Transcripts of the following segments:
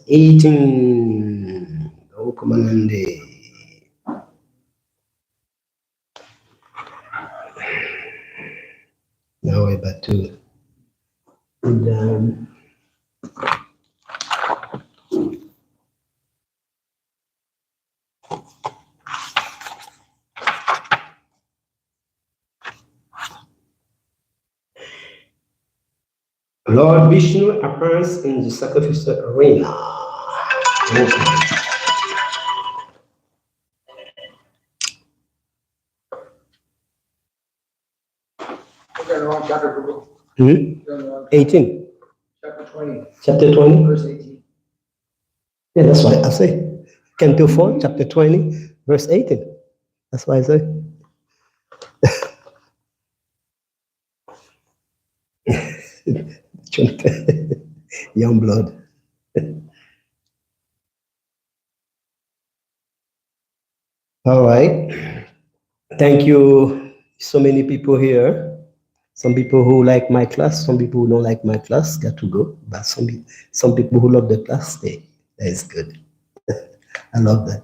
18. Oh, come on, now we're about to put down. Lord Vishnu appears in the sacrificial arena. Chapter 18. Chapter 20. Chapter 20. Verse 18. Yeah, that's what I say. Canto 4, chapter 20, verse 18. That's what I say. Young blood. All right. Thank you. So many people here. Some people who like my class, some people who don't like my class got to go. But some people who love the class stay. That is good. I love that.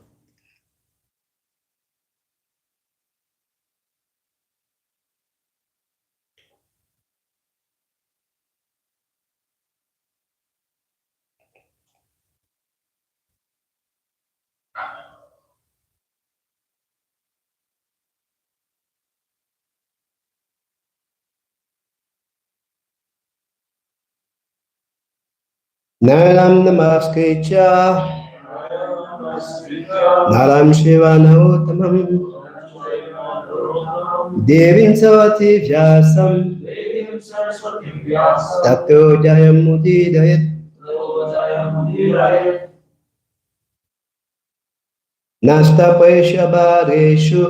Naram namaskricha. Naram shiva nautamam. Devim savati vyasam. Tato jayam mudidayat. Nasta paishabareshu.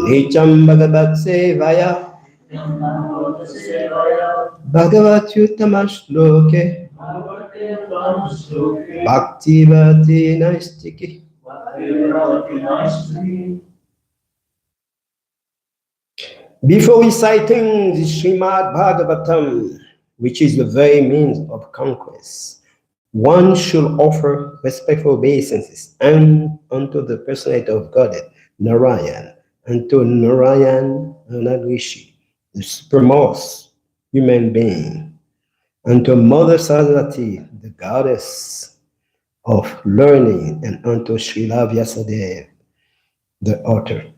Nicham bhagavat sevaya. Bhagavatyutamashloke. Bhakti Vati Naistiki. Before reciting the Srimad Bhagavatam, which is the very means of conquest, one should offer respectful obeisances unto the personality of Godhead, Narayan, unto Narayan Anagrishi, the supremmost human being, unto Mother Saraswati, the goddess of learning, and unto Srila Vyasadeva, the author.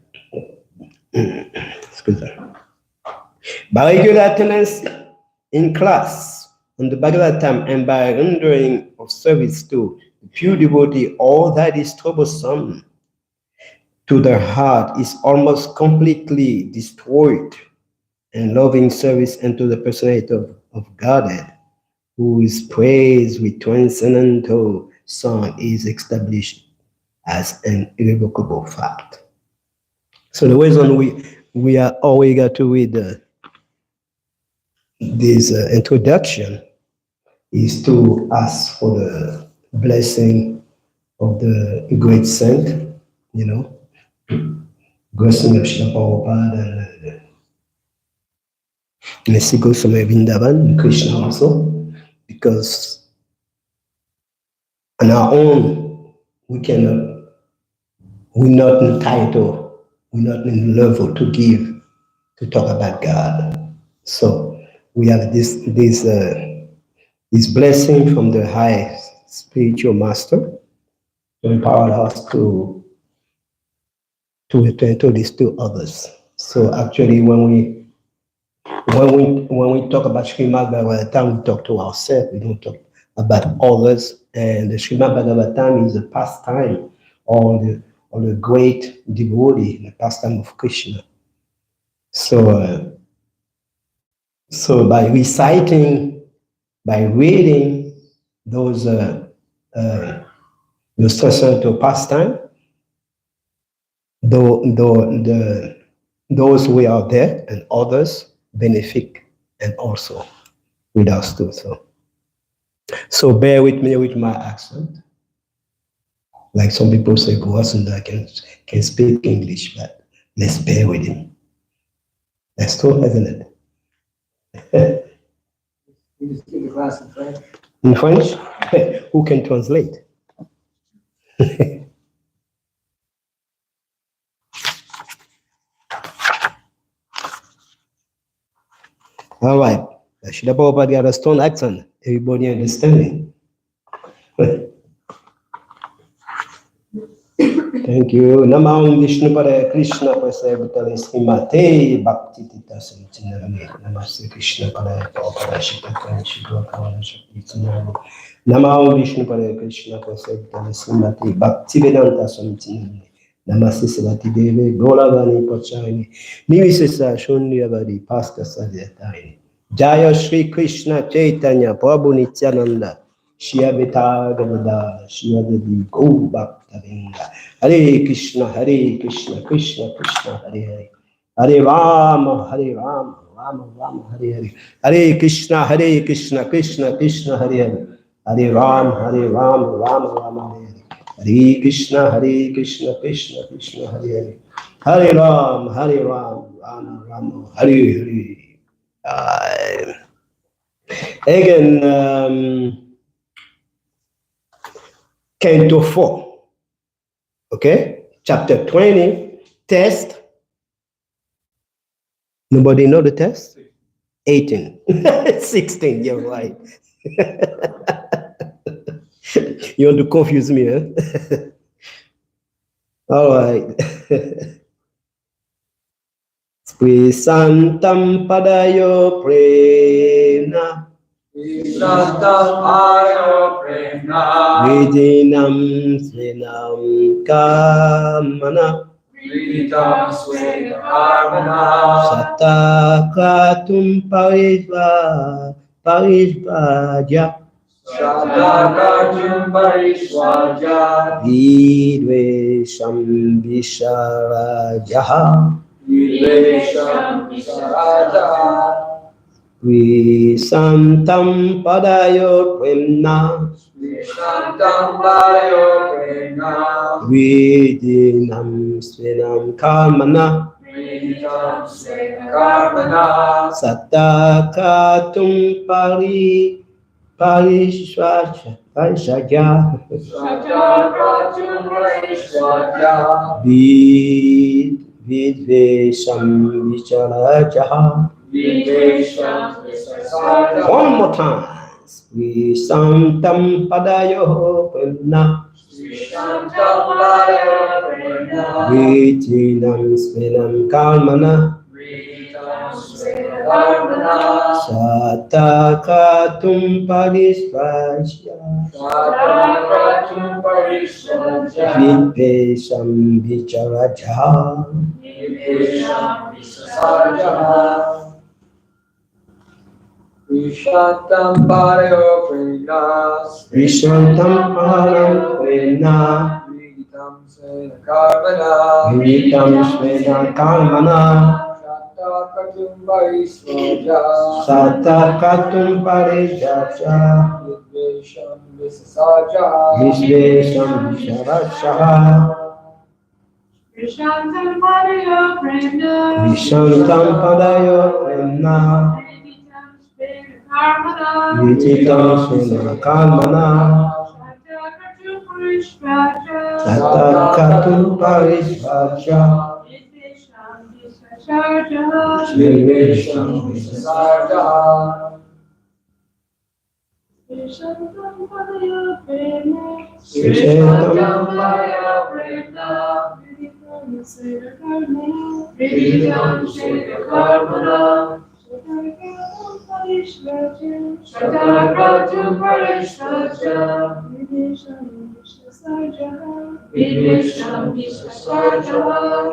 Excuse me. By regular attendance in class on the Bhagavatam and by rendering of service to the pure devotee, all that is troublesome to their heart is almost completely destroyed, and loving service unto the personality of Godhead, who is praised with transcendental song, is established as an irrevocable fact. So the reason we are always got to read this introduction is to ask for the blessing of the great saint, blessing of Srila Prabhupada and Mesiko Sumaya Vrindavan and Krishna also, because on our own we're not entitled, we're not in level to give, to talk about God. So we have this blessing from the high spiritual master to empower us to return to this to others. So actually, when we talk about Srimad Bhagavatam, we talk to ourselves. We don't talk about others. And the Srimad Bhagavatam is a pastime or the great devotee, the pastime of Krishna. So by reciting, by reading those transcendental pastime, those who are there and others benefit, and also with us too. So bear with me with my accent. Like some people say, Gaura Sundara can speak English, but let's bear with him. That's true, isn't it? You just give the class in French. In French? Who can translate? All right. Shila Prabhupada got a strong accent. Everybody understanding? Thank you. Namah Vishnu Pada Krishna Prasavitale Srimate Bhakti Tita Santinami. Namaste Krishna Pada Prabhupada Shitaka Shidwakana Shakti Tinami. Namah Vishnu Pada Krishna Prasavitale Srimate Bhakti Vedanta Santinami. Namaste Sarati Devi Gaura Vani Pachani Nivisesa Shunyavadi Pasca Sadyatani. Jaya Shri Krishna Chaitanya Prabhu Nityananda Shri Advaita Gadadara Shri Advaita Gaura Bhakta Vrinda. Hare Krishna Krishna Krishna Hare Hare Hare Rama Rama Rama Hare Hare Hare Krishna Krishna Krishna Hare Hare Hare Rama Rama Hare Hare Hare Krishna Krishna Krishna Hare Hare Hare Ram Rama Hare Hare. Again, Canto 4, okay? Chapter 20, test. Nobody know the test? 18. 16, you're right. You want to confuse me, huh? All right. Sprisantam padayo prena. Sprisantam padayo prena. Vidinam svinam kamana. Vidinam svinam kamana. Satakatum parisvaja. Satakatum parisvaja. Vidvesham visharajaha. Vidvesham visharajaha. Visantam padayo premna. Visantam padayo premna. Vidinam svinam kamana. Vidinam svinam kamana. Satakatum parisvaja. Satakatum parisvaja. Vidvesham vicharajaha. Vidvesham visharajaha. One more time. Visantam padayo premna. Visantam padayo premna. Vidinam svinam kamana. Vidinam svinam kamana. Satakatum parisvaja. Satakatum parisvaja. Vidvesham vicharajaha. Vidvesham visharajaha. Vishantam padayo premna. Vishantam padayo premna. Viditam svena karmana. Viditam svena karmana. Satakatum parisvaja. Satakatum parisvaja. Vidvesham visasaja. Vidvesham visharajaha. Vishantam padayo premna. Vishantam padayo premna. Viditam svena karmana. Satakatum parisvaja. Vidvesham visasaja. Vishantam padayo premna. Vishantam padayo premna. Vidinam svena karmana. Satakatum parisvaja. Vidvesham visasaja.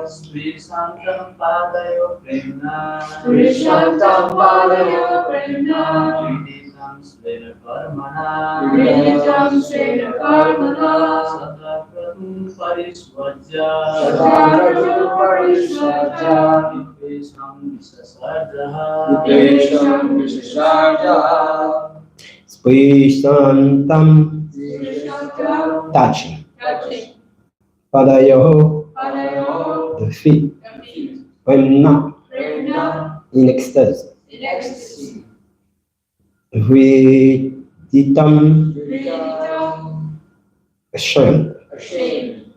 Sprisantam padayo premna. Vishantam padayo premna. Vidinam svena karmana. Vidinam svena karmana. Satakatum parisvaja. Satakatum parisvaja. Vidvesham visasajaha. Vidvesham visasajaha. Sprisantam Vishantam touching. Padayo, padayo the feet. Premna, premna. in ecstasy. In ecstasy. Vidinam Viditam, Viditam, ashamed. ashamed,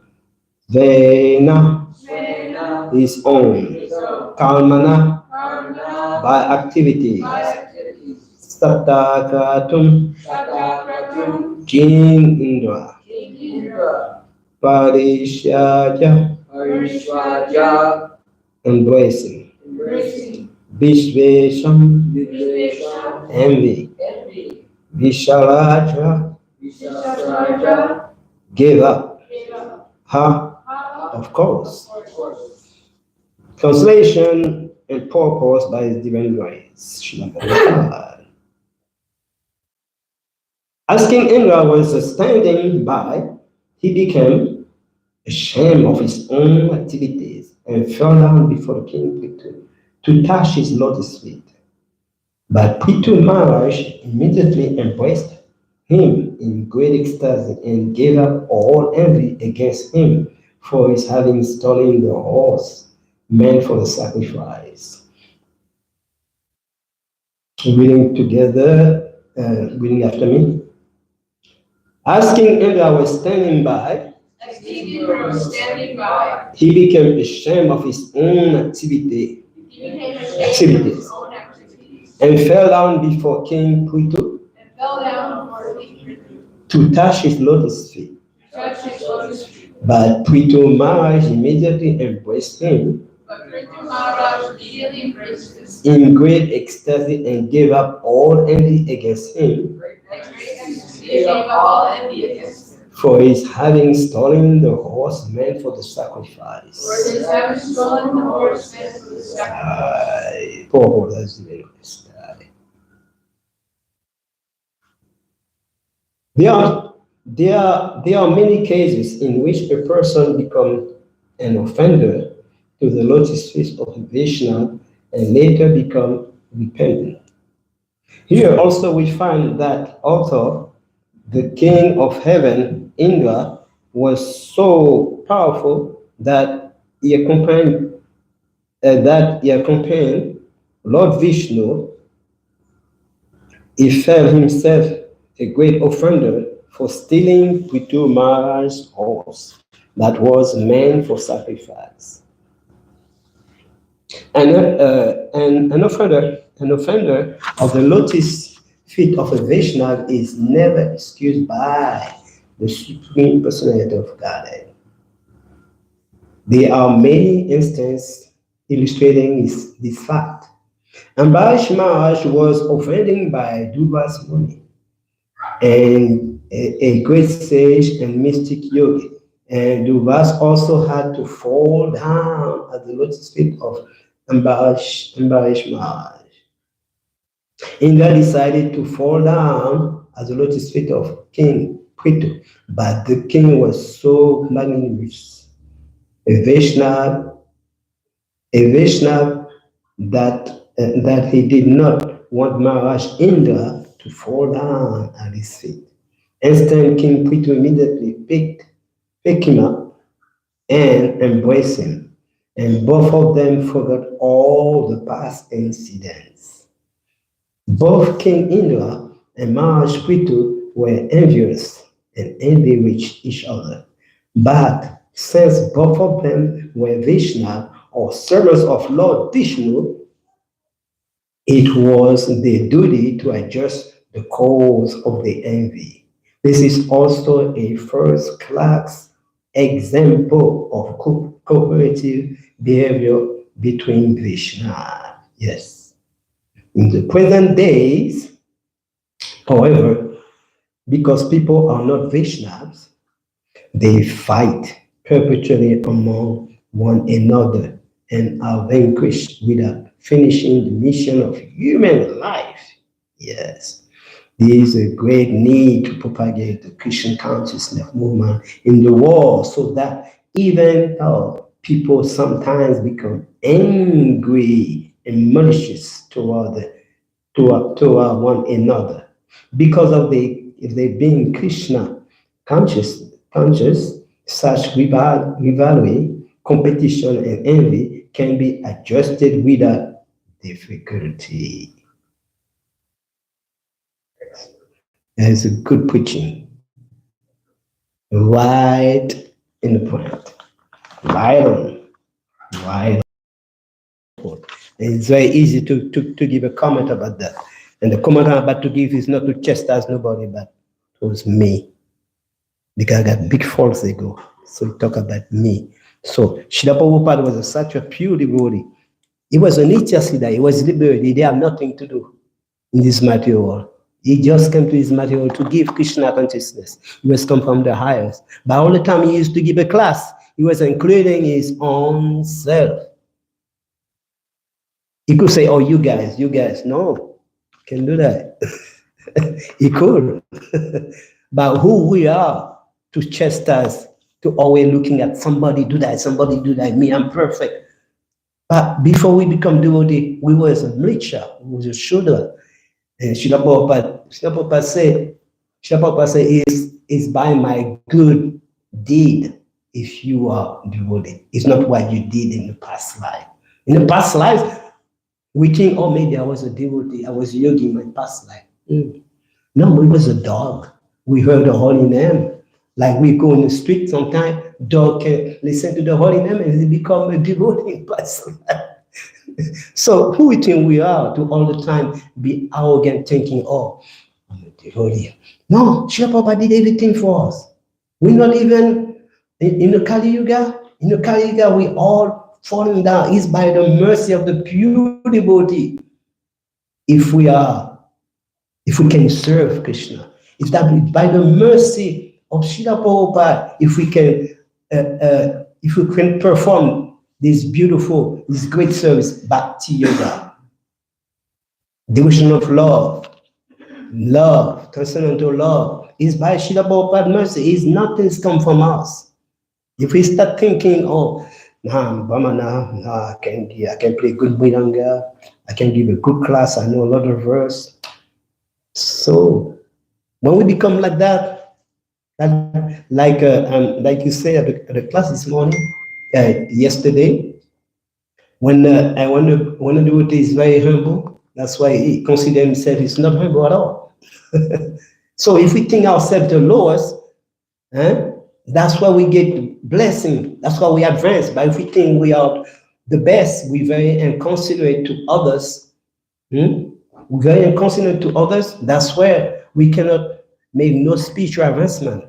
Vena, Svena, his own. his own, Kalmana, Karmana, by activities. by activities, Satakatum, Shatakratum, Jin Indra, Indra, Parishaja, Parishvaja, embracing. embracing, Vishvesham, Vishvesham, envy. envy, Vishalaja, Vishasraja, give up. Deva, Ha, Ha, of course. of course, Translation and purpose by His divine grace. Srimad. As King Indra was standing by, he became ashamed of his own activities and fell down before King Pitu to touch his lotus feet. But Pitu Maharaj immediately embraced him in great ecstasy and gave up all envy against him for his having stolen the horse meant for the sacrifice. Reading together, reading after me. As King Indra was standing by, as King Indra was standing by, he became ashamed of his own activities he became ashamed of his own activities, and fell down before King Pitu and fell down before King Prithu, to touch his lotus feet. touched his lotus feet. But Pitu Maharaj immediately embraced him But Prithu Maharaj immediately embraced him, in great ecstasy and gave up all envy against him he gave up all envy against him, for his having stolen the horse meant for the for sacrifice. his having stolen the horse meant for the sacrifice. Poor that's the rest. There are many cases in which a person becomes an offender to the lotus feet of Vishnu and later become repentant. Here also we find that although the king of heaven, Indra, was so powerful that he accompanied Lord Vishnu, he felt himself a great offender for stealing Prithu Maharaj's horse that was meant for sacrifice. And an offender of the lotus feet of a Vaishnava is never excused by the Supreme Personality of Godhead. There are many instances illustrating this fact. Ambarish Maharaj was offended by Dubas Muni, and a great sage and mystic yogi. And Dubas also had to fall down at the lotus feet of Ambarish Maharaj. Indra decided to fall down at the lotus feet of King Prithu, but the king was so magnanimous, a Vaishnava that he did not want Maharaj Indra to fall down at his feet. Instead, King Prithu immediately picked him up and embraced him, and both of them forgot all the past incidents. Both King Indra and Maharaj Prithu were envious and envied each other. But since both of them were Vishnu or servants of Lord Vishnu, it was their duty to adjust the cause of the envy. This is also a first-class example of cooperative behavior between Vishnu. Yes. In the present days, however, because people are not Vaishnavas, they fight perpetually among one another and are vanquished without finishing the mission of human life. Yes. There is a great need to propagate the Christian consciousness movement in the world so that even though people sometimes become angry and malicious toward one another because of if they being Krishna conscious, such rivalry, competition, and envy can be adjusted without difficulty. It's a good preaching. Right in the point. Right on. Right on. It's very easy to give a comment about that. And the comment I'm about to give is not to chastise nobody, but it was me. Because I got big faults ago. So he talk about me. So Srila Prabhupada was such a pure devotee. He was a Nityasiddha. He was liberated. He had nothing to do in this material world. He just came to his material world to give Krishna consciousness. He was come from the highest. But all the time he used to give a class, he was including his own self. He could say, oh, you guys. No, can't do that. He could. But who we are to chastise, to always looking at somebody do that, me, I'm perfect. But before we become devotee, we was a mricha, we was a Shudra. And Srila Prabhupada say, is by my good deed if you are devotee. It's not what you did in the past life. In the past life, we think, oh, maybe I was a devotee, I was a yogi in my past life. No, we was a dog. We heard the holy name. Like we go in the street sometimes, dog can listen to the holy name and they become a devotee person. So who we think we are to all the time be arrogant thinking, oh, I'm a devotee. No, Srila Prabhupada did everything for us. We're not even in the Kali Yuga. In the Kali Yuga, we all falling down. It's by the mercy of the pure devotee. If we can serve Krishna. If that by the mercy of Srila Prabhupada, if we can perform this great service, Bhakti Yoga, devotion of love, transcendental love, is by Srila Prabhupada's mercy. Is nothing's come from us. If we start thinking, oh, I can play good Mridanga, I can give a good class, I know a lot of verse. So when we become like that, like you said at the class this morning, yesterday, when the devotee is very humble, that's why he considers himself is not humble at all. So if we think ourselves the lowest, that's why we get blessing. That's why we advance. But if we think we are the best, we're very inconsiderate to others. We're very inconsiderate to others. That's where we cannot make no spiritual advancement.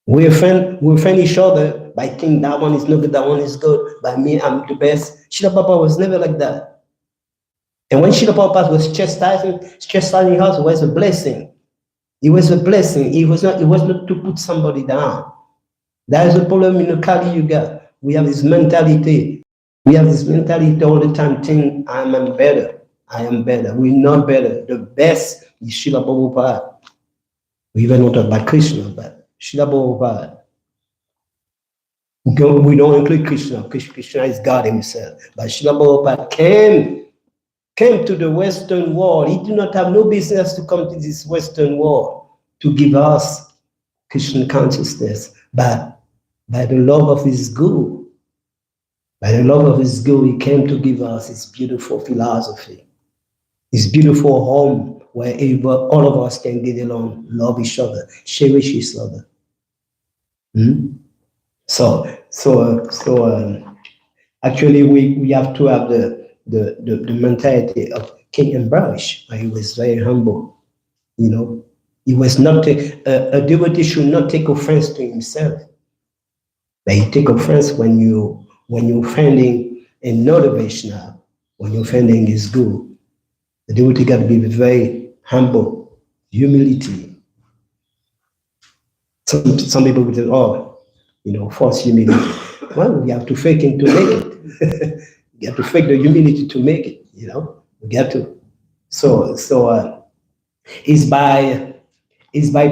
We offend each other by thinking that one is not good, that one is good. By me, I'm the best. Srila Prabhupada was never like that. And when Srila Prabhupada was chastising us, it was a blessing. It was a blessing. It was not to put somebody down. That is the problem in the Kali Yuga. We have this mentality. We have this mentality all the time, thinking, I am better. I am better. We're not better. The best is Srila Prabhupada. We even not talk about Krishna, but Srila Prabhupada. We don't include Krishna. Krishna is God himself. But Srila Prabhupada came to the Western world. He did not have no business to come to this Western world to give us Krishna consciousness. But by the love of his Guru, he came to give us his beautiful philosophy, his beautiful home where all of us can get along, love each other, cherish each other. Actually, we have to have the mentality of King Ambarish. He was very humble, He was not a devotee should not take offense to himself. But you take offense when you're offending another Vaishnava, when you're offending his Guru. The devotee got to be very humble, humility. Some people would say, false humility. Well, you have to fake it to make it. You have to fake the humility to make it, We got to. So it's by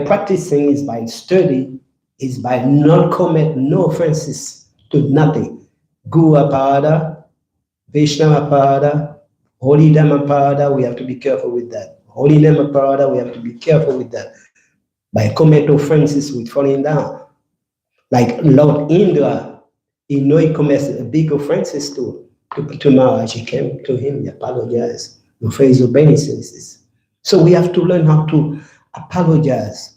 practicing, it's by study, it's by not commit no offenses to nothing. Guru Aparada, Vaishnava Aparada, Holy Dhamma Aparada, we have to be careful with that. Holy Dhamma Aparada, we have to be careful with that. By commit offenses with falling down. Like Lord Indra, he commits a big offenses to Maharaj. He came to him, he apologized for his obeisances. So we have to learn how apologize,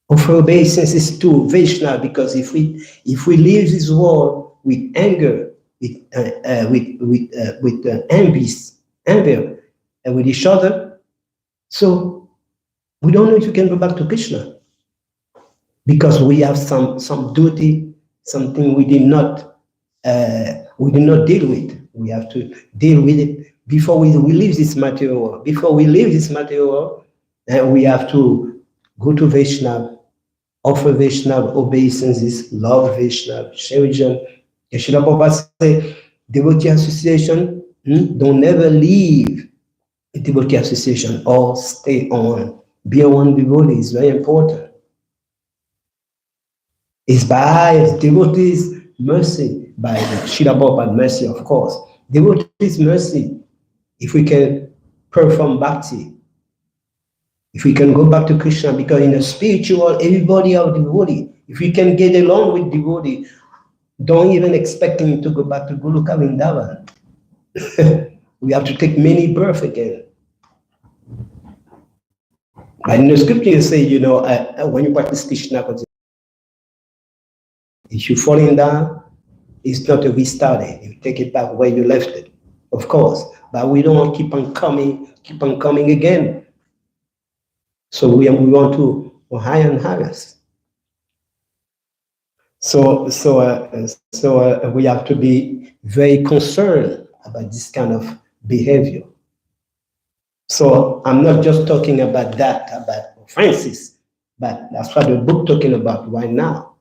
offer obeisances to Vaishnava, because if we leave this world with anger, with envy, and with each other, so we don't know if we can go back to Krishna, because we have some duty, something we did not deal with. We have to deal with it before we leave this material world. Before we leave this material world, we have to go to Vaishnava, offer Vaishnava obeisances, love Vaishnava, cherish them. Srila Prabhupada say, devotee association, don't never leave a devotee association or stay on. Be a one devotee is very important. It's by devotees' mercy, by Srila Prabhupada's mercy, of course. Devotees' mercy, if we can perform bhakti, if we can go back to Krishna, because in the spiritual, everybody are devotee. If we can get along with devotee, don't even expect him to go back to Goloka Vrindavan. We have to take many births again. But in the scripture, you say, when you practice Krishna consciousness, if you're falling down, it's not a restarting. You take it back where you left it, of course. But we don't want to keep on coming again. So we want to go higher and higher. So we have to be very concerned about this kind of behavior. So I'm not just talking about that, about offenses, but that's what the book talking about right now.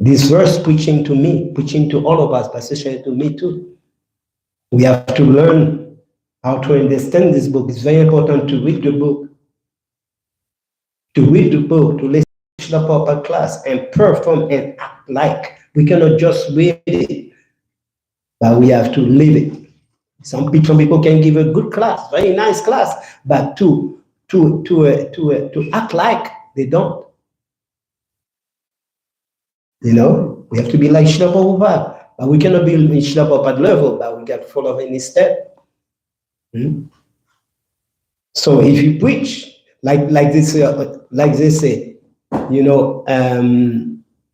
This verse preaching to me, preaching to all of us, but especially to me too. We have to learn how to understand this book. It's very important to read the book, to listen to Srila Prabhupada class and perform and act like. We cannot just read it, but we have to live it. Some people can give a good class, very nice class, but to act like they don't. We have to be like Srila Prabhupada, but we cannot be in Srila Prabhupada level, but we got to follow any step. So if you preach like this say,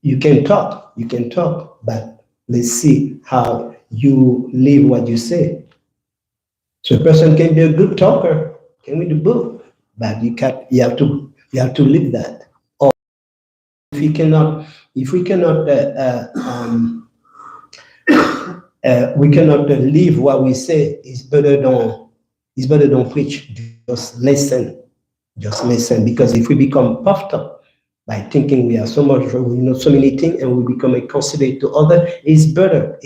you can talk, but let's see how you live what you say. So a person can be a good talker, can read the book, but you have to live that. Or if we cannot live what we say, it's better don't preach. Just listen, because if we become puffed up by thinking we are so much, we know so many things, and we become inconsiderate to others, it's better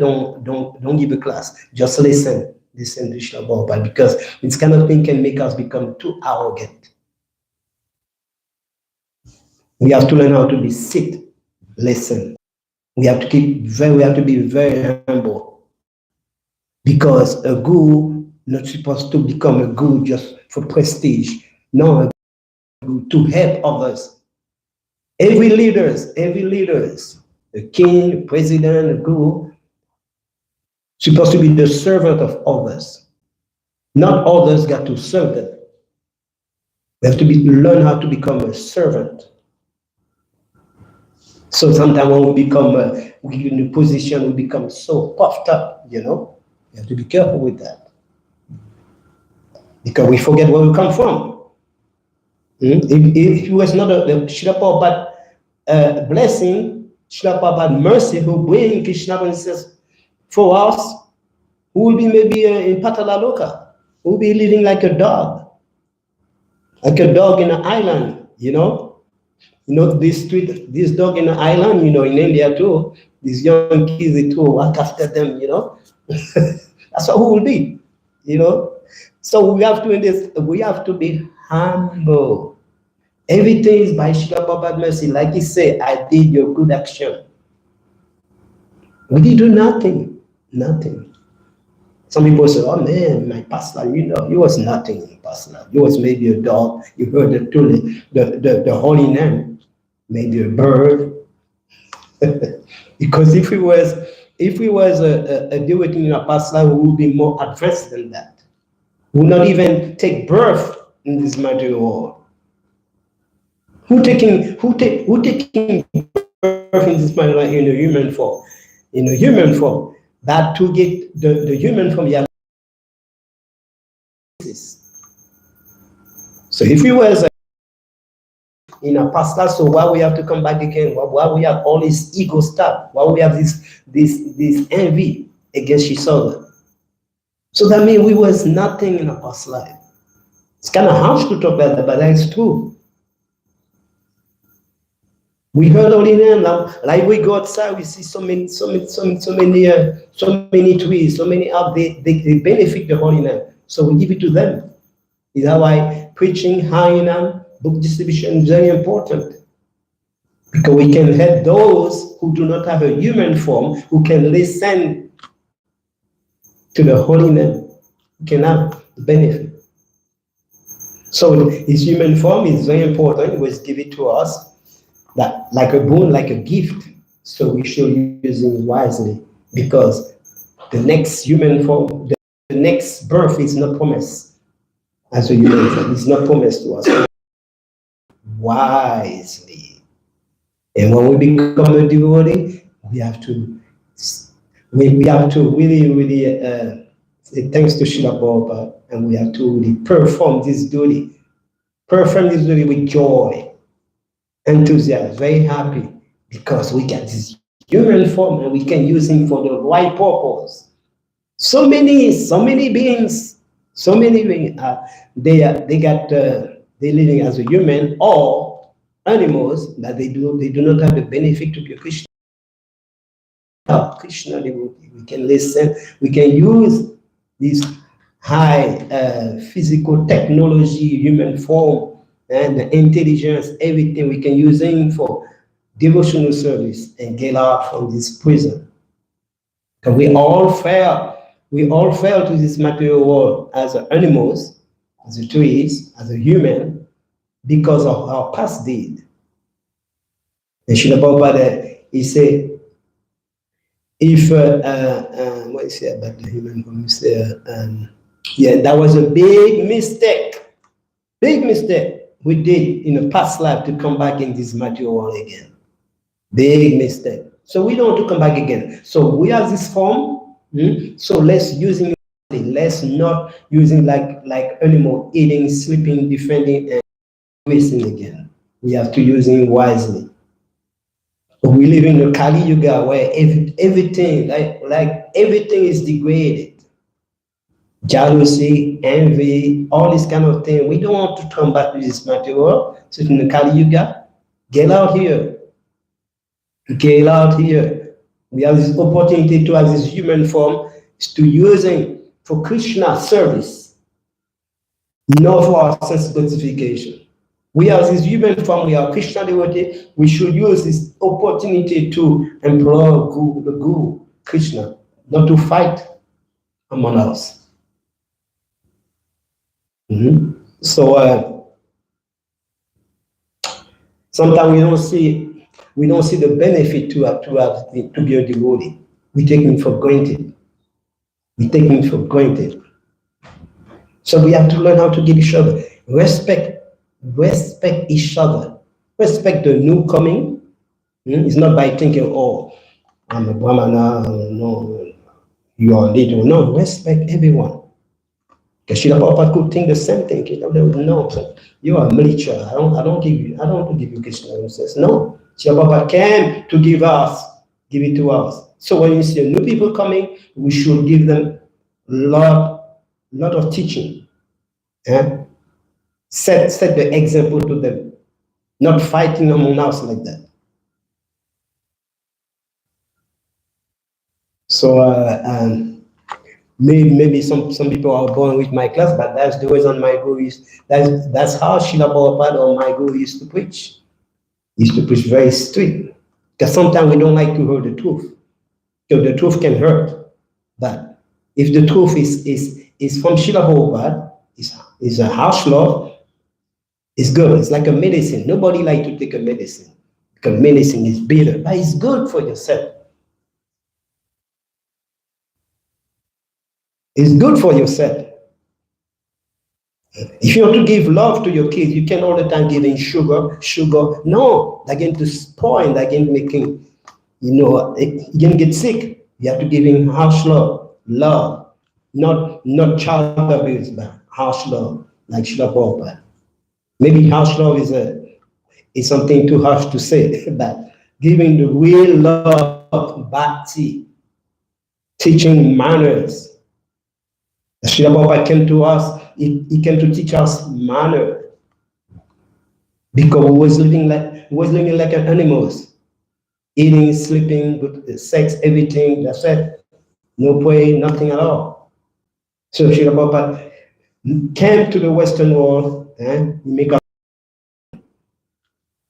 don't give a class. Just listen to Srila Prabhupada, because this kind of thing can make us become too arrogant. We have to learn how to sit, listen. We have to be very humble, because a guru not supposed to become a guru just for prestige. No, a guru to help others. Every leaders, the king, the president, the guru, supposed to be the servant of others. Not others got to serve them. We have to learn how to become a servant. So sometimes when we become in a position, we become so puffed up, You have to be careful with that. Because we forget where we come from. If it was not the Srila Prabhupada blessing, Srila Prabhupada mercy, who bring Krishna consciousness for us, who will be maybe in Patalaloka, who will be living like a dog in an island, this dog in an island, in India too, these young kids, they too walk after them, That's what we will be, So we have to be humble. Everything is by Srila Prabhupada's mercy. Like he said, I did your good action. We did do nothing. Some people say, oh man, my past life, he was nothing in past life. He was maybe a dog. You heard the holy name, maybe a bird. Because if we was a devotee in a past life, we would be more advanced than that. We would not even take birth in this material world? Who taking birth in this material in a human form? In a human form, that to get the human form, you have this. So if we were in a past life, so why we have to come back again? Why we have all this ego stuff? Why we have this envy against each other? So that means we was nothing in a past life. It's kind of harsh to talk about that, but that's true. We heard only name now, like we go outside, we see so many trees, so many up. They benefit the Holy Name, so we give it to them. Is that why preaching, high name, book distribution is very important, because we can help those who do not have a human form, who can listen to the Holy Name, who can have the benefit. So his human form is very important. It was given to us, that like a boon, like a gift. So we should use it wisely, because the next human form, the next birth is not promised as a human form. It's not promised to us. Wisely. And when we become a devotee, we have to really say thanks to Srila Prabhupada, and we have to really perform this duty with joy, enthusiasm, very happy, because we get this human form and we can use him for the right purpose. So many beings, they're living as a human or animals, but they do not have the benefit to be a Krishna. Krishna devotee. We can listen, we can use this high physical technology, human form, and the intelligence, everything we can use him for devotional service and get out from this prison. Because we all fell to this material world as animals, as a trees, as a human, because of our past deed. And Srila Prabhupada, he said, if what is it about the human form? That was a big mistake we did in a past life to come back in this material world again. Big mistake. So we don't want to come back again. So we have this form. So let's using it. Let's not using like animal, eating, sleeping, defending, and wasting again. We have to use it wisely. We live in the Kali Yuga where everything, like everything is degraded. Jealousy, envy, all this kind of thing. We don't want to come back to this material. So in the Kali Yuga, get out here. Get out here. We have this opportunity to have this human form, is to using for Krishna service, not for our sense gratification. We have this human form, we are Krishna devotee, we should use this opportunity to employ the Guru, Krishna, not to fight among us. So sometimes we don't see the benefit to be a devotee. We take it for granted. So we have to learn how to give each other respect each other. Respect the new coming. It's not by thinking, oh, I'm a Brahmana, no, you are little. No, respect everyone. Because Srila Prabhupada could think the same thing. No, you are militia. I don't give you Krishna consciousness. No. Srila Prabhupada came to give it to us. So when you see new people coming, we should give them lot of teaching. Yeah? Set the example to them, not fighting among us like that. So maybe some people are born with my class, but that's the reason my guru is. That's how Srila Prabhupada or my guru used to preach. He used to preach very strict, because sometimes we don't like to hear the truth. Because the truth can hurt, but if the truth is from Srila Prabhupada, is a harsh love. It's good. It's like a medicine. Nobody likes to take a medicine because medicine is bitter, but it's good for yourself. It's good for yourself. If you want to give love to your kids, you can't all the time giving sugar. No, they're going to spoil, they're going to making, you're going to get sick. You have to give him harsh love, not child abuse, but harsh love, like Srila Prabhupada. Maybe harsh love is something too harsh to say, but giving the real love, bhakti, teaching manners. Srila Prabhupada came to us, he came to teach us manner, because we was living like animals, eating, sleeping, good sex, everything, that's it. No pray, nothing at all. So Srila Prabhupada came to the Western world, make us,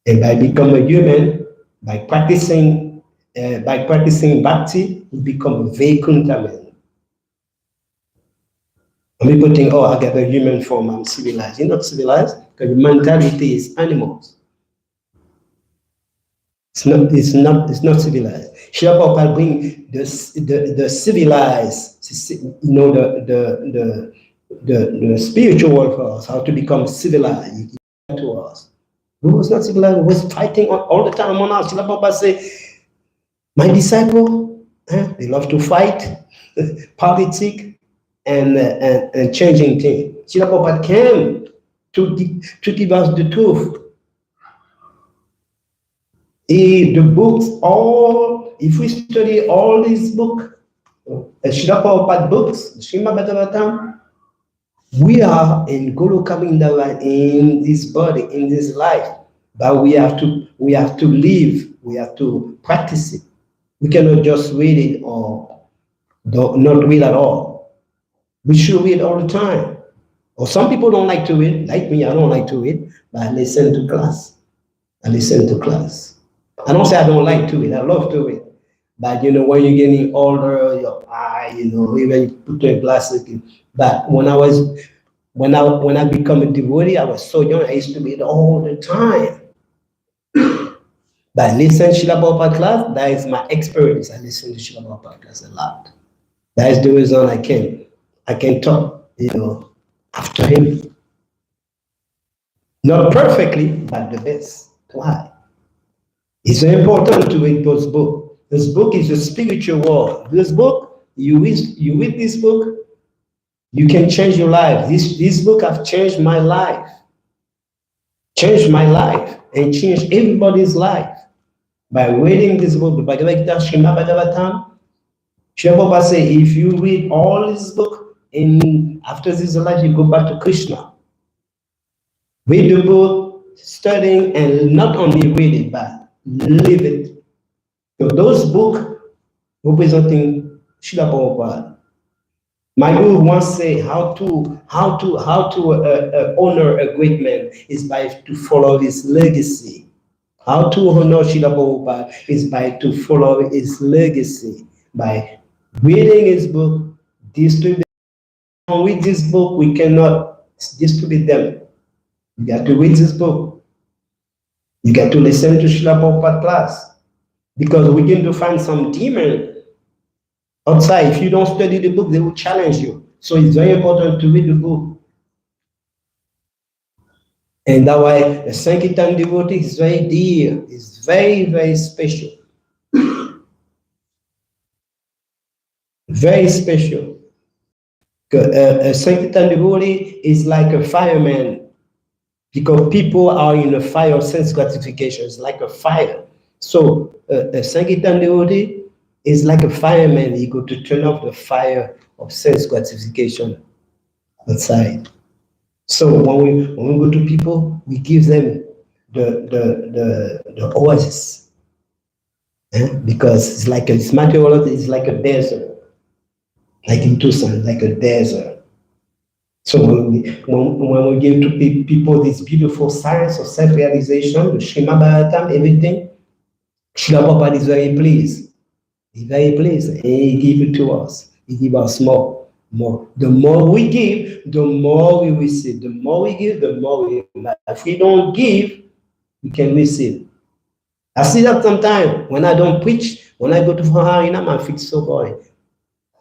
and by becoming a human, by practicing bhakti, we become Vaikuntha man. And people think, oh, I got a human form, I'm civilized. You're not civilized, because your mentality is animals. It's not civilized. Srila Prabhupada bring the civilized, the spiritual world for us, how to become civilized to us. Who was not civilized, who was fighting all the time on us. Srila Prabhupada say, my disciple, they love to fight, politics, and changing things. Srila Prabhupada came to give us the truth. The books, if we study all these books, Srila Prabhupada books, Srimad Bhagavatam, we are in Guru Kamindava in this body, in this life, but we have to live, we have to practice it. We cannot just read it or not read at all. We should read all the time. Or some people don't like to read, like me, I don't like to read, but I listen to class. I don't say I don't like to read, I love to read. But when you're getting older, your eye, even you put your glasses. But when I become a devotee, I was so young, I used to read all the time. But I listen to Srila Prabhupada class, that is my experience. I listen to Srila Prabhupada class a lot. That is the reason I can talk, after him. Not perfectly, but the best. Why? It's very important to read this book. This book is a spiritual world. This book, you read this book, you can change your life. This book have changed my life. Changed my life and changed everybody's life. By reading this book, the Bhagavatam, Srimad Bhagavatam, Srila Prabhupada say, if you read all this book, and after this life, you go back to Krishna. Read the book, studying, and not only read it, but live it. So those books representing Srila Prabhupada. My guru once said, how to honor a great man is by to follow his legacy. How to honor Srila Prabhupada is by to follow his legacy, by reading his book, distributing. With this book, we cannot distribute them. You got to read this book. You got to listen to Srila Prabhupada class, because we're going to find some demon outside. If you don't study the book, they will challenge you. So it's very important to read the book. And that's why the Sankirtan devotee is very dear. It's very, very special. Very special. A Sankirtan devotee is like a fireman, because people are in a fire of sense gratification. It's like a fire. So a Sankirtan devotee is like a fireman. He go to turn off the fire of sense gratification outside. So when we go to people, we give them the oasis, because it's like it's material. It's like a desert, like in Tucson, like a desert. So when we give to people this beautiful science of self-realization, the Srimad Bhagavatam, everything, Srila Prabhupada is very pleased. He's very pleased, and he give it to us. He give us more. The more we give, the more we receive. The more we give, the more we receive. If we don't give, we can receive. I see that sometimes when I don't preach, when I go to Harinam, I feel so boring.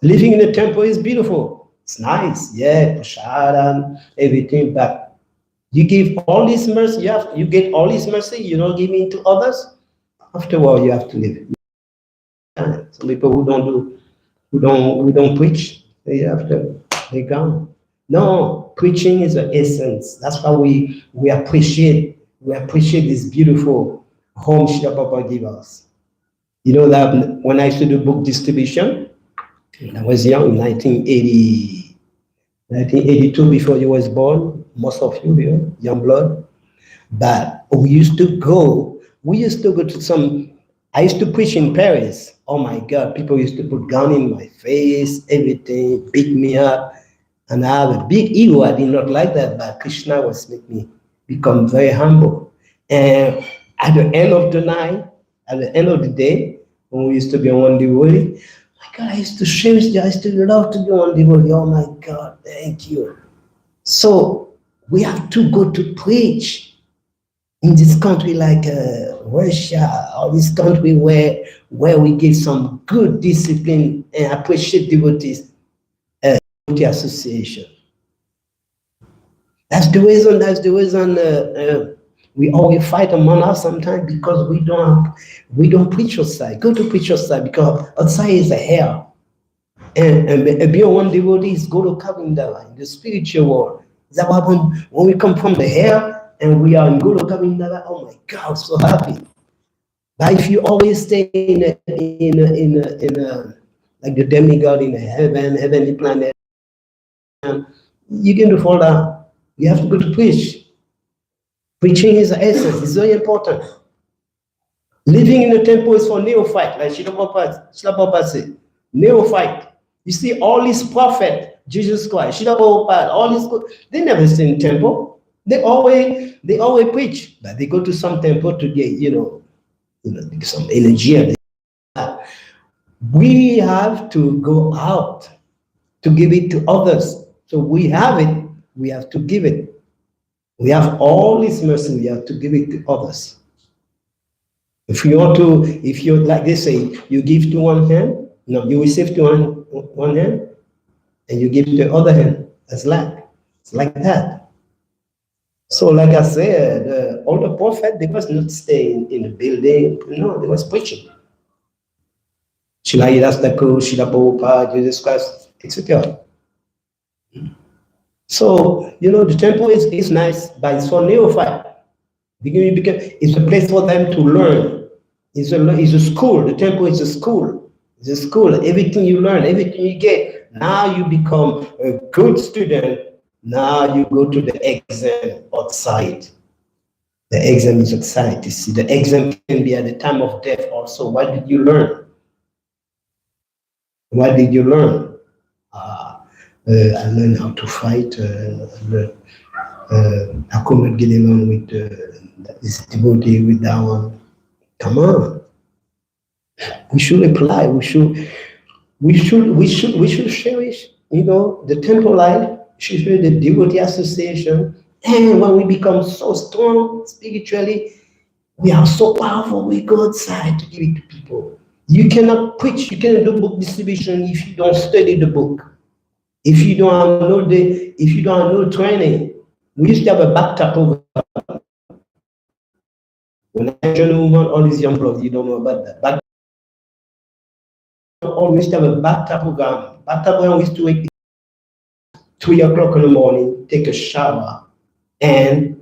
Living in the temple is beautiful. It's nice, yeah, prasadam, everything, but you give all this mercy, you get all this mercy, you don't give it to others. After a while, you have to leave. Some people who don't preach, they gone. No, preaching is the essence. That's why we appreciate this beautiful home Shri Papa gave us. You know that when I used to do book distribution, when I was young, in 1982, before you was born, most of you here, young blood. But we used to go to some, I used to preach in Paris. Oh my God, people used to put gun in my face, everything, beat me up. And I have a big ego. I did not like that, but Krishna was making me become very humble. And at the end of the night, at the end of the day, when we used to be on the way, my God, I used to cherish you. I used to love to go on the way. Oh my God, thank you. So we have to go to preach in this country like Russia, or this country where we give some good discipline and appreciate devotees, devotee association. That's the reason. We always fight among us sometimes because we don't preach outside. Go to preach outside because outside is a hell. And be one devotee is go to Kavindara in the spiritual world. That when we come from the hell and we are in Guru Kavindara, oh my God, so happy. But if you always stay in a like the demigod in a heavenly planet, you're going to fall down. You have to go to preach. Preaching is the essence. It's very important. Living in the temple is for neophyte, like Srila Prabhupada said. Neophyte. You see, all these prophets, Jesus Christ, Srila Prabhupada, all these, they never stay in temple. They always preach, but they go to some temple to get, some energy. We have to go out to give it to others. So we have it, we have to give it. We have all this mercy, we have to give it to others. If you like they say, you give to one hand, no, you receive to one hand, and you give to the other hand. It's like that. So like I said, all the prophets, they was not staying in the building, no, they was preaching. Srila Yidastako, Srila Prabhupada, Jesus Christ, etc. So, the temple is nice, but it's for neophyte. Because it's a place for them to learn. It's a school. The temple is a school. It's a school. Everything you learn, everything you get. Now you become a good student. Now you go to the exam outside. The exam is outside. You see, the exam can be at the time of death also. What did you learn? What did you learn? I learned how to fight. I couldn't get along with this devotee, with that one. Come on. We should apply. We should cherish, the temple life. We should cherish the devotee association. And when we become so strong spiritually, we are so powerful. We go outside to give it to people. You cannot preach. You cannot do book distribution if you don't study the book. If you don't have no training. We used to have a bathtub program. When I joined the woman, all these young brothers, you don't know about that. But we used to have a bathtub program. Bathtub program, we used to wake 3 o'clock in the morning, take a shower, and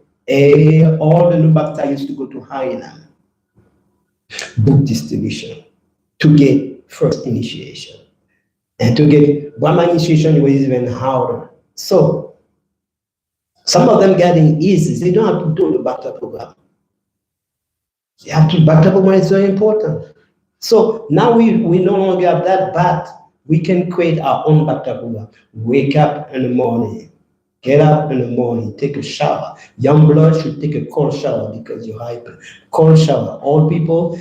all the new baptists used to go to Harinam, book distribution, to get first initiation. And to get Brahma initiation was even harder. So, some of them getting easy. They don't have to do the Bhakta program. Bhakta program is very important. So now we no longer have that, but we can create our own Bhakta program. Wake up in the morning, get up in the morning, take a shower. Young blood should take a cold shower because you're hyper. Cold shower. All people,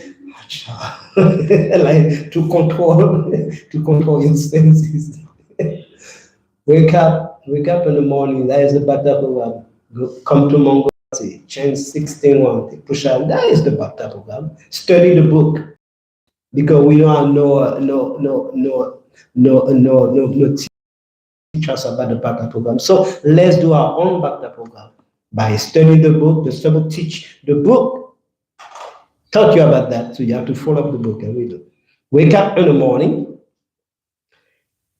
like to control your senses. Wake up in the morning. That is the Bhakta program. Come to Mongolia, change 16:1, take push up. That is the Bhakta program. Study the book because we don't have no teach us about the Bhakti program. So let's do our own Bhakti program by studying the book. The book teach the book taught you about that, so you have to follow up the book and read it. Wake up in the morning,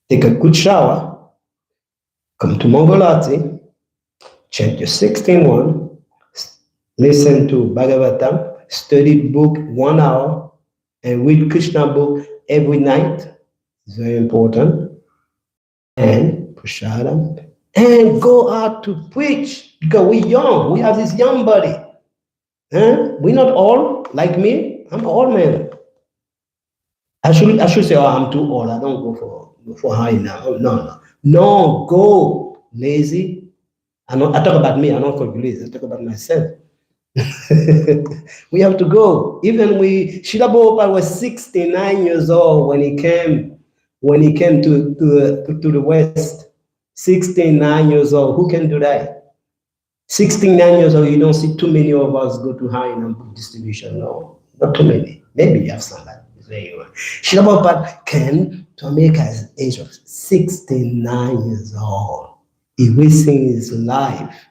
take a good shower, come to Mongolati, chant your 16-1, listen to Bhagavatam, study book 1 hour, and read Krishna book every night. It's very important. And prasadam, and go out to preach because we're young. We have this young body. We're not old like me. I'm an old man. I should say, oh, I'm too old. I don't go for high now. No, go lazy. I talk about me. I don't call you lazy. I talk about myself. We have to go. Even Srila Prabhupada was 69 years old when he came to the West. 69 years old. Who can do that? 69 years old. You don't see too many of us go to high in book distribution. No, not too many. Maybe you have somebody. Srila Prabhupada came to America at the age of 69 years old. He risking his life.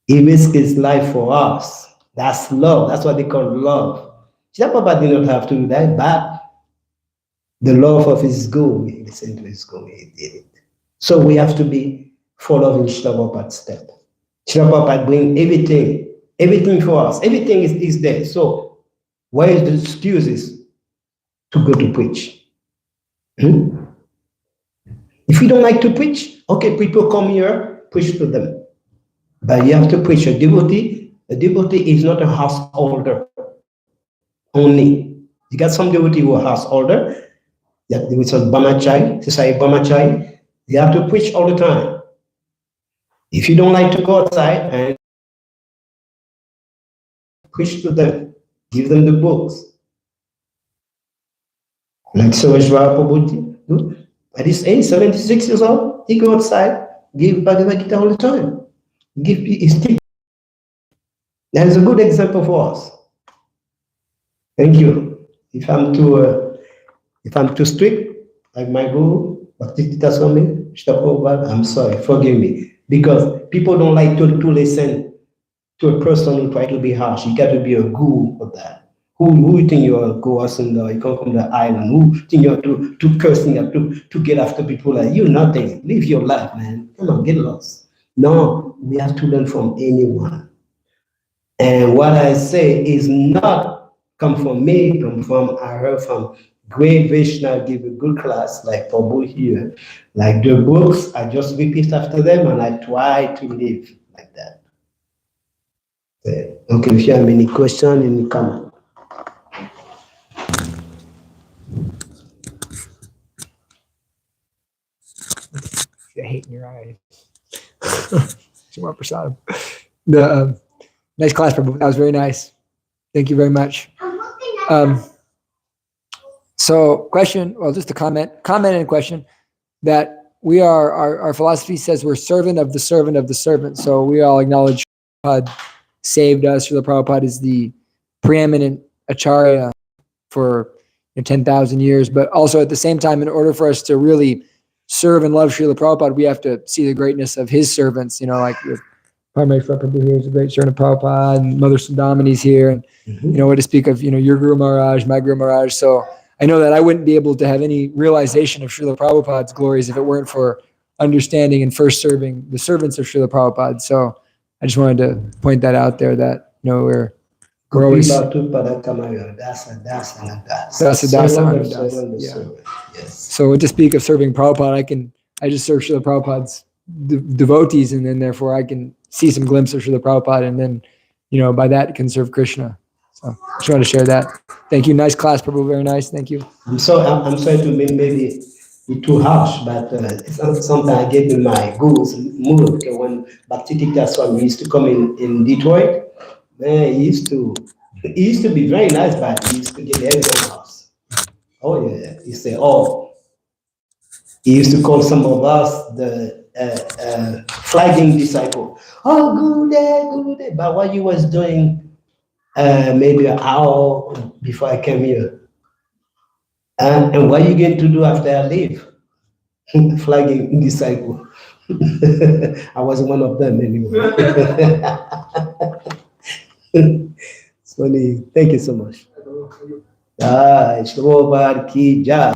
He risked his life for us. That's love. That's what they call love. Srila Prabhupada did not have to do that, but the love of his goal, he listened to his goal, he did it. So we have to be following Srila Prabhupada's step. Srila Prabhupada bring everything for us. Everything is there. So where is the excuses to go to preach? If you don't like to preach, okay, people come here, preach to them. But you have to preach. A devotee is not a householder only. You got some devotee who are householder. Yeah, with some brahmachari, society brahmachari. You have to preach all the time. If you don't like to go outside and preach to them, give them the books. Like Saraswati Prabhu, at his age, 76 years old, he go outside, give Bhagavad Gita all the time. Give his teaching. That is a good example for us. Thank you. If I'm too strict, like my guru, I'm sorry, forgive me. Because people don't like to listen to a person who try to be harsh. You got to be a guru for that. Who you think you are, Gaura, Sundara? You come from the island. Who think you are to cursing up, to get after people like you? Nothing. Live your life, man. Come on, get lost. No, we have to learn from anyone. And what I say is not come from me, I heard from great Vishnu give a good class like Prabhu here. Like the books, I just repeat after them and I try to live like that. Okay, if you have any question, any comment. I hate in your eyes. The nice class, Prabhu. That was very nice. Thank you very much. So question, well, just a comment and question that we are, our philosophy says we're servant of the servant of the servant. So we all acknowledge Prabhupada saved us. Srila Prabhupada is the preeminent acharya for 10,000 years. But also at the same time, in order for us to really serve and love Srila Prabhupada, we have to see the greatness of his servants, like with Primary Prabhu here is a great servant of Prabhupada, and Mother Sundamani's here, and what to speak of, your Guru Maharaj, my Guru Maharaj. So I know that I wouldn't be able to have any realization of Srila Prabhupada's glories if it weren't for understanding and first serving the servants of Srila Prabhupada. So I just wanted to point that out there that, we're always So to speak of serving Prabhupada, I just serve Srila Prabhupada's devotees, and then therefore I can see some glimpse of Srila Prabhupada, and then, by that can serve Krishna. So I just want to share that. Thank you. Nice class, Prabhu. Very nice. Thank you. I'm sorry to maybe be too harsh, but it's something I get in my guru's mood. Okay, when Bhakti Tika Swami used to come in Detroit, man, he used to be very nice, but he used to get everyone else. Oh yeah, he said, he used to call some of us the flagging disciple. Oh, good day. But what he was doing maybe an hour before I came here. And what are you going to do after I leave? flagging disciple. I was one of them anyway. It's funny. Thank you so much. Shri Prabhupada ki jai.